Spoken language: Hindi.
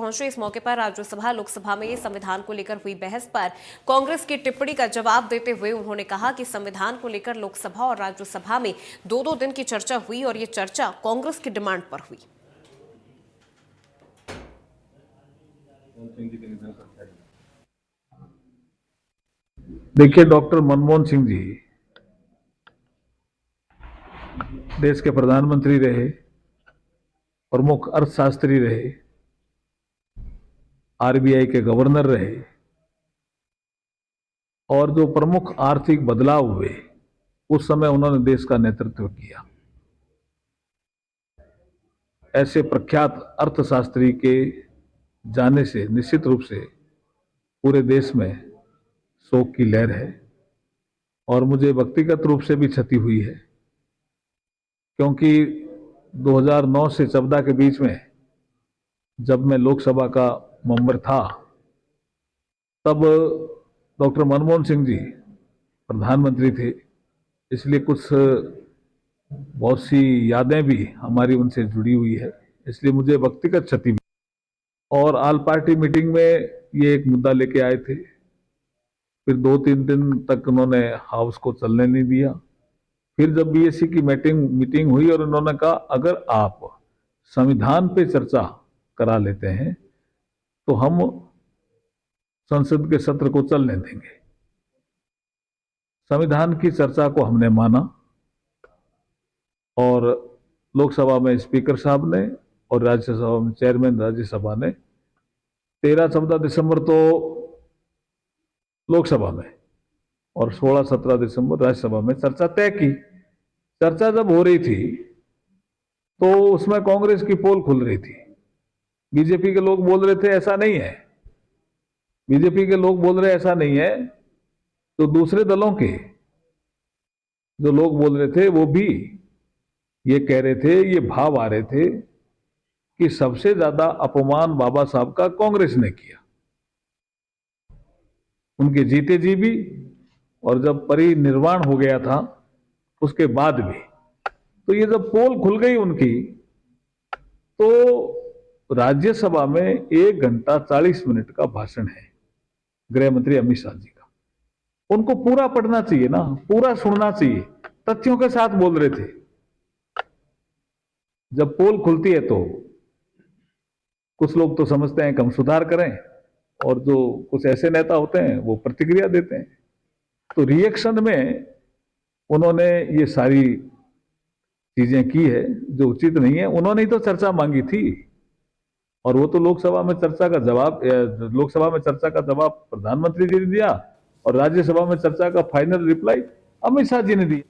पहुंचे। इस मौके पर राज्यसभा लोकसभा में संविधान को लेकर हुई बहस पर कांग्रेस की टिप्पणी का जवाब देते हुए उन्होंने कहा कि संविधान को लेकर लोकसभा और राज्यसभा में 2-2 दिन की चर्चा हुई और ये चर्चा कांग्रेस की डिमांड पर हुई। देखिए, डॉक्टर मनमोहन सिंह जी देश के प्रधानमंत्री रहे, प्रमुख अर्थशास्त्री रहे, आरबीआई के गवर्नर रहे और जो प्रमुख आर्थिक बदलाव हुए उस समय उन्होंने देश का नेतृत्व किया। ऐसे प्रख्यात अर्थशास्त्री के जाने से निश्चित रूप से पूरे देश में शोक की लहर है और मुझे व्यक्तिगत रूप से भी क्षति हुई है, क्योंकि 2009 से 14 के बीच में जब मैं लोकसभा का मेंबर था तब डॉक्टर मनमोहन सिंह जी प्रधानमंत्री थे, इसलिए कुछ बहुत सी यादें भी हमारी उनसे जुड़ी हुई है, इसलिए मुझे व्यक्तिगत क्षति भी। और ऑल पार्टी मीटिंग में ये एक मुद्दा लेके आए थे, फिर 2-3 दिन तक उन्होंने हाउस को चलने नहीं दिया। फिर जब बीएससी की मीटिंग हुई और उन्होंने कहा अगर आप संविधान पे चर्चा करा लेते हैं तो हम संसद के सत्र को चलने देंगे। संविधान की चर्चा को हमने माना और लोकसभा में स्पीकर साहब ने और राज्यसभा में चेयरमैन राज्यसभा ने 13-14 दिसंबर तो लोकसभा में और 16-17 दिसंबर राज्यसभा में चर्चा तय की। चर्चा जब हो रही थी तो उसमें कांग्रेस की पोल खुल रही थी। बीजेपी के लोग बोल रहे थे ऐसा नहीं है, बीजेपी के लोग बोल रहे ऐसा नहीं है, तो दूसरे दलों के जो लोग बोल रहे थे वो भी ये कह रहे थे, ये भाव आ रहे थे कि सबसे ज्यादा अपमान बाबा साहब का कांग्रेस ने किया, उनके जीते जी भी और जब परिनिर्वाण हो गया था उसके बाद भी। तो ये जब पोल खुल गई उनकी तो राज्यसभा में 1 घंटा 40 मिनट का भाषण है गृह मंत्री अमित शाह जी का, उनको पूरा पढ़ना चाहिए ना, पूरा सुनना चाहिए, तथ्यों के साथ बोल रहे थे। जब पोल खुलती है तो कुछ लोग तो समझते हैं कि हम सुधार करें और जो कुछ ऐसे नेता होते हैं वो प्रतिक्रिया देते हैं। तो रिएक्शन में उन्होंने ये सारी चीजें की है जो उचित नहीं है। उन्होंने ही तो चर्चा मांगी थी और वो तो लोकसभा में चर्चा का जवाब प्रधानमंत्री जी ने दिया और राज्यसभा में चर्चा का फाइनल रिप्लाई अमित शाह जी ने दिया।